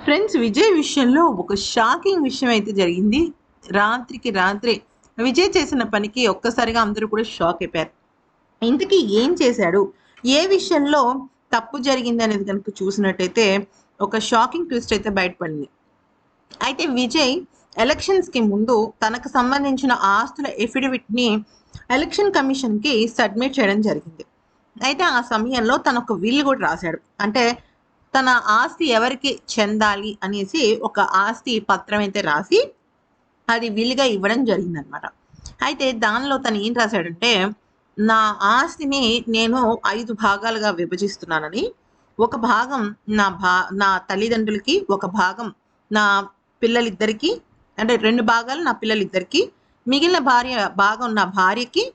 Friends, Vijay విషయంలో ఒక shocking విషయం అయితే జరిగింది. రాత్రికి రాత్రే విజయ్ చేసిన పనికి ఒక్కసారిగా అందరూ కూడా షాక్ అయిపోయారు. ఇంతకీ ఏం చేశాడు? ఏ విషయంలో తప్పు జరిగింది అనేది కనుక చూసినట్టయితే ఒక షాకింగ్ ట్విస్ట్ అయితే బయటపడింది. అయితే విజయ్ ఎలక్షన్స్‌కి ముందు తనకు సంబంధించిన ఆస్తుల ఎఫిడవిట్‌ని ఎలక్షన్ కమిషన్‌కి సబ్మిట్ చేయడం జరిగింది. అయితే ఆ సమయంలో తను ఒక విల్ కూడా రాశాడు. అంటే తన ఆస్తి ఎవరికి చెందాలి అనేసి ఒక ఆస్తి పత్రం అయితే రాసి అది విల్లుగా ఇవ్వడం జరిగిందనమాట. అయితే దానిలో తను ఏం రాశాడంటే, నా ఆస్తిని నేను 5 భాగాలుగా విభజిస్తున్నానని, ఒక భాగం నా తల్లిదండ్రులకి, ఒక భాగం నా పిల్లలిద్దరికీ, అంటే 2 భాగాలు నా పిల్లలిద్దరికీ, మిగిలిన భాగం నా భార్యకి,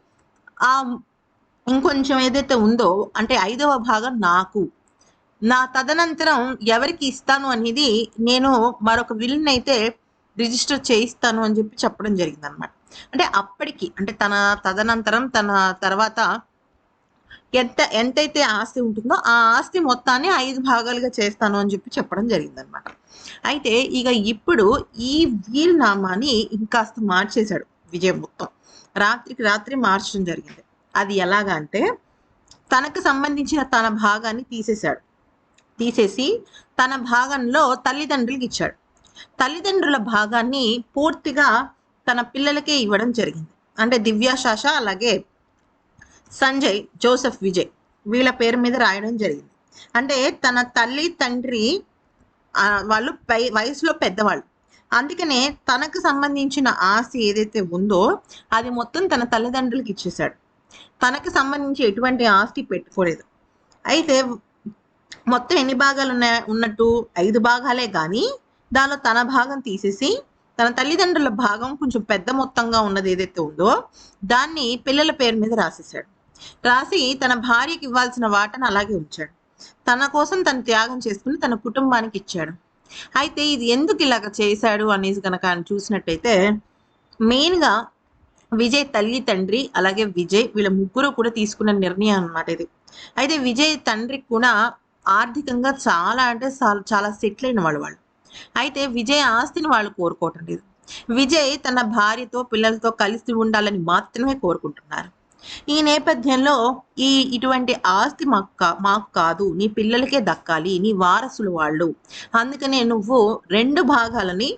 ఇంకొంచెం ఏదైతే ఉందో అంటే 5వ భాగం నాకు. నా తదనంతరం ఎవరికి ఇస్తాను అనేది నేను మరొక విల్‌నైతే రిజిస్టర్ చేయిస్తాను అని చెప్పడం జరిగిందనమాట. అంటే అప్పటికి అంటే తన తదనంతరం తన తర్వాత ఎంతైతే ఆస్తి ఉంటుందో ఆ ఆస్తి మొత్తాన్ని 5 భాగాలుగా చేస్తాను అని చెప్పడం జరిగిందనమాట. అయితే ఇప్పుడు ఈ వీలునామాని ఇంకాస్త మార్చేశాడు విజయ్ మొత్తం. రాత్రికి రాత్రి మార్చడం జరిగింది. అది ఎలాగా అంటే తనకు సంబంధించిన తన భాగాన్ని తీసేసి తన భాగంలో తల్లిదండ్రులకి ఇచ్చాడు. తల్లిదండ్రుల భాగాన్ని పూర్తిగా తన పిల్లలకే ఇవ్వడం జరిగింది. అంటే దివ్యాశాష అలాగే సంజయ్, జోసెఫ్ విజయ్ వీళ్ళ పేరు మీద రాయడం జరిగింది. అంటే తన తల్లి తండ్రి వాళ్ళు వయసులో పెద్దవాళ్ళు. అందుకనే తనకు సంబంధించిన ఆస్తి ఏదైతే ఉందో అది మొత్తం తన తల్లిదండ్రులకి ఇచ్చేశాడు. తనకు సంబంధించి ఎటువంటి ఆస్తి పెట్టుకోలేదు. అయితే మొత్తం ఎన్ని భాగాలు ఉన్నట్టు 5 భాగాలే కానీ దానిలో తన భాగం తీసేసి తన తల్లిదండ్రుల భాగం కొంచెం పెద్ద మొత్తంగా ఉన్నది ఏదైతే ఉందో దాన్ని పిల్లల పేరు మీద రాసి తన భార్యకి ఇవ్వాల్సిన వాటను అలాగే ఉంచాడు. తన కోసం తను త్యాగం చేసుకుని తన కుటుంబానికి ఇచ్చాడు. అయితే ఇది ఎందుకు ఇలాగ చేశాడు అనేసి కనుక చూసినట్టయితే మెయిన్గా విజయ్ తల్లి తండ్రి అలాగే విజయ్ వీళ్ళ ముగ్గురు కూడా తీసుకున్న నిర్ణయం అన్నమాట ఇది. అయితే విజయ్ తండ్రికి కూడా ఆర్థికంగా చాలా అంటే చాలా సెటిల్ అయిన వాళ్ళు. అయితే విజయ్ ఆస్తిని వాళ్ళు కోరుకోవటం లేదు. విజయ్ తన భార్యతో పిల్లలతో కలిసి ఉండాలని మాత్రమే కోరుకుంటున్నారు. ఈ నేపథ్యంలో ఇటువంటి ఆస్తి మాకు కాదు, నీ పిల్లలకే దక్కాలి, నీ వారసులు వాళ్ళు, అందుకనే నువ్వు 2 భాగాలని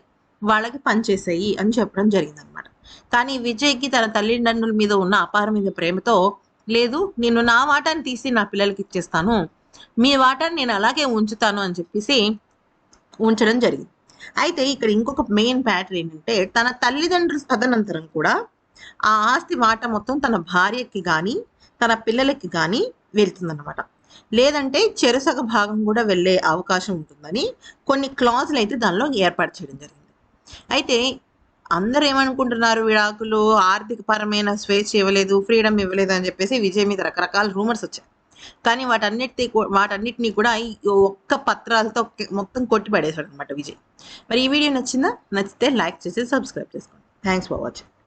వాళ్ళకి పనిచేసాయి అని చెప్పడం జరిగిందనమాట. కానీ విజయ్కి తన తల్లిదండ్రుల మీద ఉన్న అపారమైన ప్రేమతో లేదు, నేను నా వాటాన్ని తీసి నా పిల్లలకి ఇచ్చేస్తాను, మీ వాటాన్ని నేను అలాగే ఉంచుతాను అని చెప్పేసి ఉంచడం జరిగింది. అయితే ఇక్కడ ఇంకొక మెయిన్ ప్యాటర్న్ ఏంటంటే తన తల్లిదండ్రుల తదనంతరం కూడా ఆ ఆస్తి వాటా మొత్తం తన భార్యకి కానీ తన పిల్లలకి కానీ వెళ్తుందన్నమాట. లేదంటే చెరుసగ భాగం కూడా వెళ్ళే అవకాశం ఉంటుందని కొన్ని క్లాజులు అయితే దానిలో ఏర్పాటు చేయడం జరిగింది. అయితే అందరూ ఏమనుకుంటున్నారు, విడాకులు ఆర్థిక పరమైన స్వేచ్ఛ ఇవ్వలేదు, ఫ్రీడమ్ ఇవ్వలేదు అని చెప్పేసి విజయ్ మీద రకరకాల రూమర్స్ వచ్చాయి. కానీ వాటన్నిటిని కూడా ఈ ఒక్క పత్రాలతో మొత్తం కొట్టి పడేశాడు అనమాట విజయ్. మరి ఈ వీడియో నచ్చితే లైక్ చేసి సబ్స్క్రైబ్ చేసుకోండి. Thanks for watching.